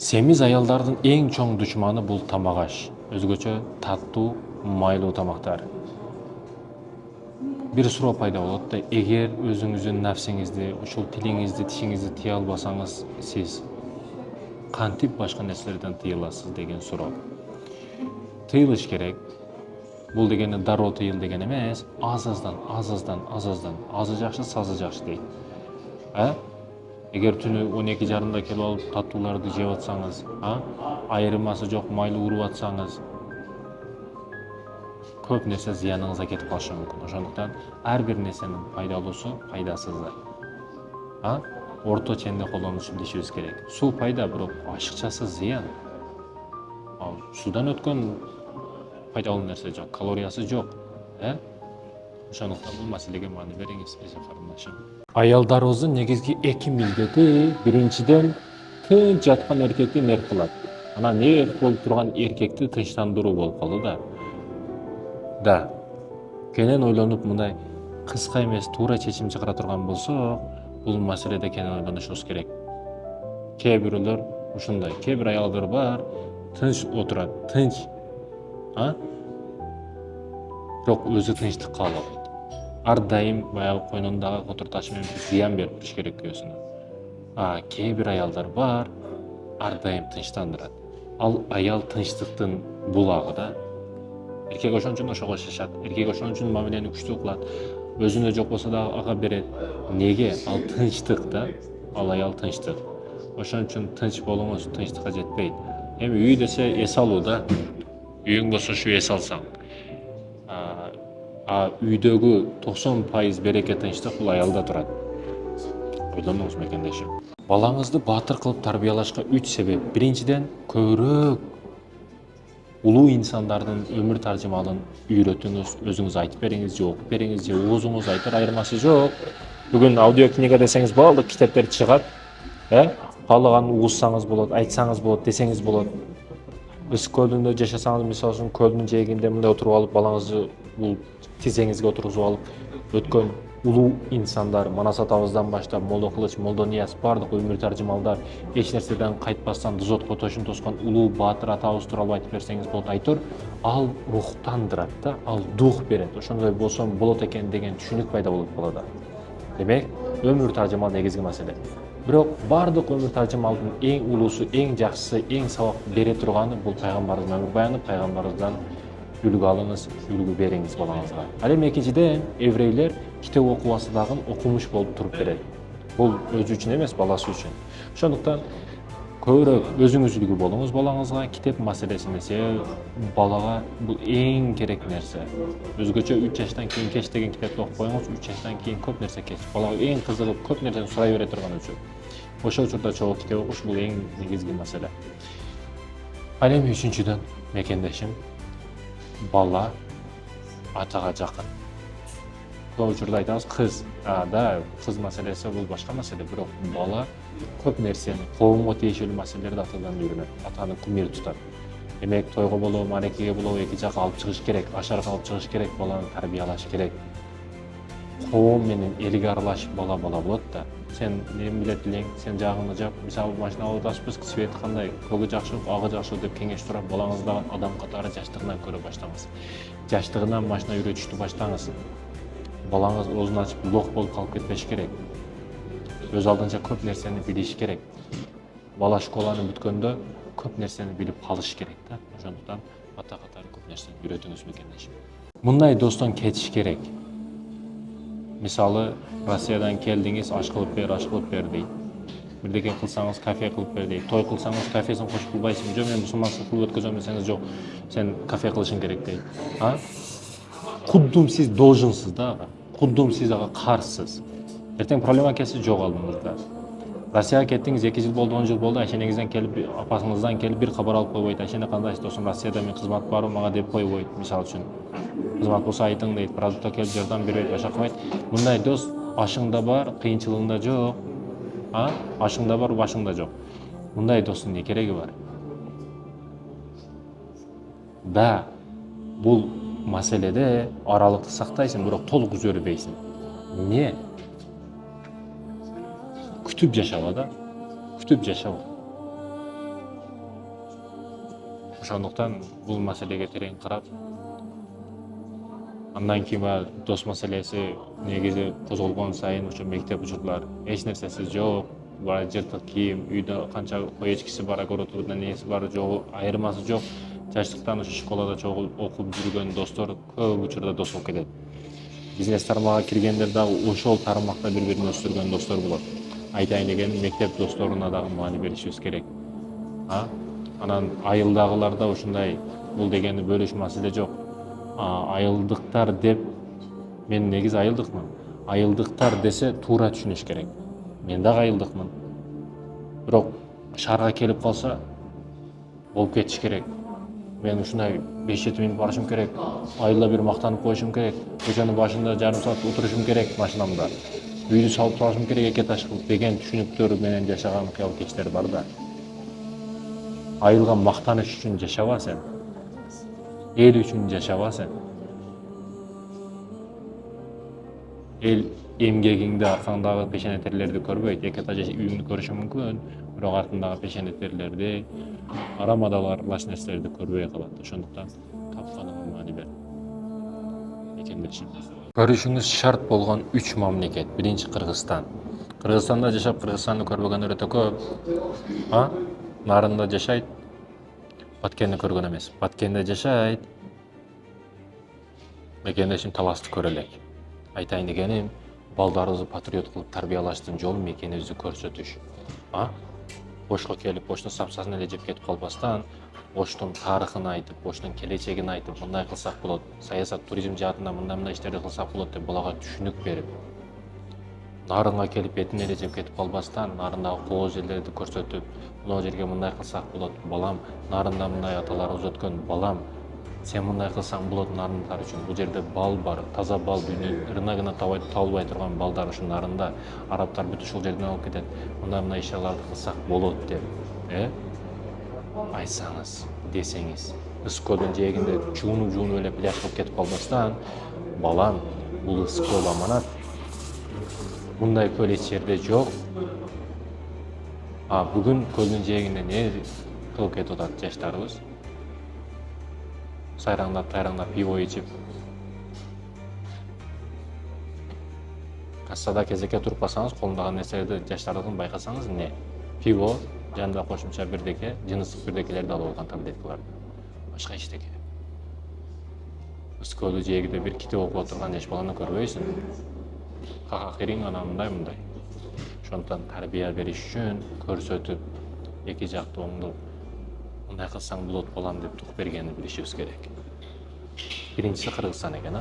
Semiz аялдардын эң чоң душманы бул тамак аш. Өзгөчө таттуу, майлуу тамактар. Бир суроо пайда болот да, эгер өзүңүздүн нафсиңизди, ушул тилиңизди, тишиңизди тыя албасаңыз, сиз кантип башка нерселерден тыйыласыз деген суроо. Тыйылыш керек. Бул дегени дароо тыйыл деген эмес, аз-аздан, азы жакшы, сазы жакшы дейт. Эгер түнү 12:30 келип алып таттууларды жеп атсаңыз, айырмасы жок майлы уруп атсаңыз, көп нерсе зыяныңызга кетип калышы мүмкүн. Ошондуктан ар бир нерсенин пайдалуусу, пайдасызы. Орто ченде колдонушун билишибиз керек. Суу пайда, бирок ашыкчасы зыян. Судан өткөн пайдалуу нерсе жок, калориясы жок. Ошондуктан бул маселеге маани бериңиз, карындашым. Аялдарыбыздын негизги эки милдети биринчиден тынч жаткан эркекти мерт кылат. Анан мерт болуп турган эркекти тынчтандыруу болуп калды да. Кенен ойлонуп мындай кыска эмес туура чечим чыгара турган болсок, бул маселеде кенен ойлонушубуз керек. Кээ бирөөлөр ушундай, кээ бир аялдар бар, тынч отурат, тынч. Бирок өзү тынчтык каалабайт. Ар дайым баягы койнундагы котур таш менен зыян берип туруш керек өзүнө. Кээ бир аялдар бар, ар дайым тынчтандырат. Ал аял тынчтыктын булагы да. Эркек ошон үчүн ошого шашат. Эркек ошон үчүн мамилени күчтүү кылат. Өзүнө жок болсо да ага берет. Неге? Ал тынчтык да. Ал аял тынчтык. Ошон үчүн тынч болуңуз, тынчтыкка жетпейт. Эми үй десе эс алуу да. Үйүң болсо ушу эс алсаң. Үйдөгү 90% береке тынчтык бул аялда турат. Ойлонуңуз мекендешим. Балаңызды баатыр кылып тарбиялашка 3 себеп. Биринчиден, көбүрөөк улуу инсандардын өмүр таржымалын үйрөтүңүз, өзүңүз айтып бериңиз, же окуп бериңиз, же угузуңуз айтар айырмасы жок. Бүгүн аудио книга десеңиз баардык китептер чыгат. Каалаган угузсаңыз болот, айтсаңыз болот, десеңиз болот. Сиз көлдүндө жашасаңыз, мисалы үчүн көлдүн жээгинде мындай отуруп алып, балаңызды бул тизеңизге отургузуп алып, өткөн улуу инсандар, Манас атабыздан баштап Молдо Кылыч, Молдо Нияз бардык өмүр таржымалдар эч нерседен кайтпастан дозотко тошун тоскон улуу баатыр атабыз тууралуу айтып берсеңиз болот. Айтор, ал рухтандырат да, ал дух берет. Ошондой болсом болот экен деген түшүнүк пайда болот балада. Демек, өмүр таржымал негизги маселе. Бирок бардык өмүр таржымалдын эң улуусу, эң жакшысы, эң сабак бере турганы бул пайгамбарыбыздын өмүр баяны, пайгамбарыбыздан үлгү алыңыз, үлгү бериңиз балаңызга. Ал эми экинчиден, еврейлер китеп окубасыдагы окумуш болуп туруп берет. Бул өзү үчүн эмес, баласы үчүн. Ошондуктан көбүрөөк өзүңүз үлгү болуңуз балаңызга, китеп маселесинде. Себеби балага бул эң керек нерсе. Өзгөчө 3 жаштан кийин кеч деген китепти окуп коюңуз, 3 жаштан кийин көп нерсе кеч. Балага эң кызыгып, көп нерсени сурай бере турган учур. Ошол учурда чогуу китеп окуш бул эң негизги маселе. Ал эми үчүнчүдөн, мекендешим, бала атага жакын. Көп учурда айтабыз кыз. Кыз маселеси бул башка маселе, бирок бала көп нерсени, коомго тиешелүү маселелерди атадан үйрөнөт, атаны кумир тутат. Демек, тойго болобу, маарекеге болобу эки жак алып чыгыш керек, ашарга алып чыгыш керек, баланы тарбиялаш керек. Коом менен элге аралашып бала болот да. Сен эмне билет элең, сен жагыңды жап, мисалы машина алып атасызбыз, свет кандай, көгү жакшы, агы жакшы деп кеңеш сурап, балаңызды адам катары жаштыгынан көрө баштаңыз. Жаштыгынан машина үйрөтүштү баштаңыз. Балаңыз оозун ачып лох болуп калып кетпеш керек. Өз алдынча көп нерсени билиш керек. Бала школаны бүткөндө көп нерсени билип калыш керек да. Ошондуктан ата катары көп нерсени үйрөтүңүз мекендешим. Мындай достон кетиш керек. Мисалы, Россиядан келдиңиз, аш кылып бер дейт. Бирдеке кылсаңыз, кафе кылып бер дейт. Той кылсаңыз, кафесин кошуп кылбайсызбы? Жок, мен мусулманчылык кылып өткөзөм десеңиз, жок, сен кафе кылышың керек дейт. Куддум сиз долженсиз да ага. Куддум сиз ага карсыз. Эртең проблема келсе жок алдыңызда. Россияга кеттиңиз, 2 жыл болду, 10 жыл болду, ашенеңизден келип, апасыңыздан келип бир кабар алып койбойт. Ашене кандайсыз досум, Россияда мен кызмат барбы, мага деп койбойт, мисалы үчүн. Кызмат болсо айтың дейт, продукта келип жардам бербейт, башка кылбайт. Мындай дос ашыңда бар, кыйынчылыгыңда жок. Ашыңда бар, башыңда жок. Мындай достун не кереги бар? Бул маселеде аралыкты сактайсың, бирок толук үзөрбөйсүң. Эмне? Күтүп жашаба да. Күтүп жашаба. Ошондуктан бул маселеге терең карап, андан кийин баягы дос маселеси негизи козголгон сайын ошо мектеп учурлар эч нерсеси жок, баягы жыртык кийим, үйдө канча кой эчкиси бар, огородунда нээси бар жогу айырмасы жок. Жаштыктан ошо школада чогуу окуп жүргөн достор көп учурда дос болуп кетет. Бизнес тармагына киргендер дагы ошол тармакта бири-бирин өстүргөн достор болот. Айтайын дегеним, мектеп досторуна дагы маани беришибиз керек. Анан айылдагыларда ушундай бул дегени бөлүш маселе жок. Айылдыктар деп, мен негизи айылдыкмын. Айылдыктар десе туура түшүнүш керек. Мен дагы айылдыкмын. Бирок шаарга келип калса болуп кетиш керек. Мен ушундай 5-7 минут барышым керек. Айылда бир мактанып коюшум керек. Көчөнүн башында жарым саат отурушум керек машинамда. Үйдү салып турушум керек эки этаж кылып деген түшүнүктөр менен жашаган кыял кечтер бар да. Айылга мактаныш үчүн жашаба сен. Эл үчүн жашаба сен. Эл эмгегиңди, аркаңдагы пешенетерлерди көрбөйт. Эки этаж үйүңдү көрүшү мүмкүн, бирок артындагы пешенетерлерди, арамадагы аралаш нерселерди көрбөй калат. Ошондуктан тапканыңа маани бер. Мекендешим. Көрүшүңүз шарт болгон 3 мамлекет. Биринчи Кыргызстан. Кыргызстанда жашап, Кыргызстанды көрбөгөндөр өтө көп. Нарында жашайт, Баткенди көргөн эмес. Баткенде жашайт. Мекендешим Таласты көрө элек. Айтайын дегеним, балдарыбызды патриот кылып тарбиялаштын жолу мекенибизди көрсөтүш. Ошко келип, Оштун сапсасын эле жеп кетип калбастан, Оштун тарыхын айтып, Оштун келечегин айтып, мындай кылсак болот, саясат, туризм жаатында мындай иштерди кылсак болот деп буларга түшүнүк берип, нарынга келип этин эле жеп кетип калбастан, нарындагы кооз жерлерди көрсөтүп, мына жерге мындай кылсак болот, балам, нарында мындай аталарыбыз өткөн, балам, сен мындай кылсаң болот нарындар үчүн. Бул жерде бал бар, таза бал, рыногуна табылбай турган балдар ушул нарында. Арабтар бүт ушул жерден алып кетет. Мындай ишаларды кылсак болот деп, айтсаңыз, десеңиз, Ысык-көлдүн жээгинде жуунуп эле пляж кылып кетип калбастан, балам, бул Ысык-көл аманат. Мындай көл эч жерде жок. Бүгүн көлдүн жээгинде эмне кылып кетип атат жаштарыбыз? Сайраңдап, тайраңдап, пиво ичип. Кассада кезекке туруп калсаңыз, колундагы нерселерди жаштардыкын байкасаңыз, эмне? Пиво, жанында кошумча бирдеке, жыныстык бирдекелерди алып алган таблеткаларды. Башка эчтеке. Ысык-көлдүн жээгинде бир китеп окуп отурган жаш баланы көрбөйсүң. Какакириң анан мындай. Ошондуктан тарбия бериш үчүн көрсөтүп, эки жакты оңдоп, мындай кылсаң болот балам деп тук бергенди билишибиз керек. Биринчиси Кыргызстан экен,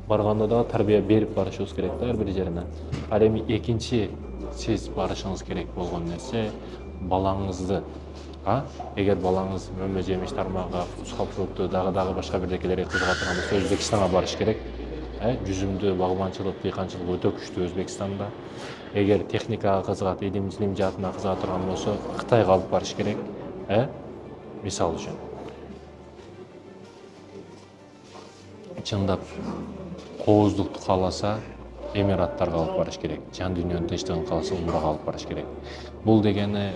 Барганда дагы тарбия берип барышыбыз керек да ар бир жерине. Ал эми экинчи сиз барышыңыз керек болгон нерсе балаңызды, эгер балаңыз мөмө жемиш тармагы, фрукты, дагы башка бирдекелерге кызыга болсо Өзбекстанга барыш керек. Жүзүмдүү, багбанчылык, дыйканчылык өтө күчтүү Өзбекстанда. Эгер техникага кызыгат, илим жаатына кызыга турган болсо Кытайга алып барыш керек. Мисал үчүн. Чындап кооздукту кааласа Эмираттарга алып барыш керек. Жан дүйнөнүн тынчтыгын кааласа Умрага алып барыш керек. Бул дегени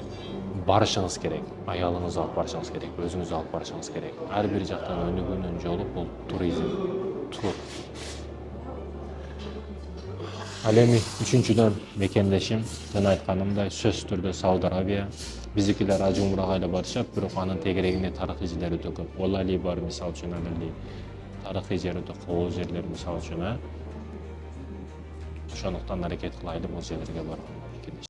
барышыңыз керек. Аялыңызды алып барышыңыз керек, өзүңүздү алып барышыңыз керек. Ар бир жактан өнүгүүнүн жолу бул туризм. Ал эми үчүнчүдөн мекендешим, жана айтканымдай сөзсүз түрдө Сауд Арабия. Биздикилер ажы Умрага эле барышат, бирок анын тегерегинде тарыхый жерлер өтө көп. Олали бар мисал үчүн, тарыхый жер өтө кооз жерлер мисал үчүн. Ошондуктан аракет кылайлы бул жерлерге барууга.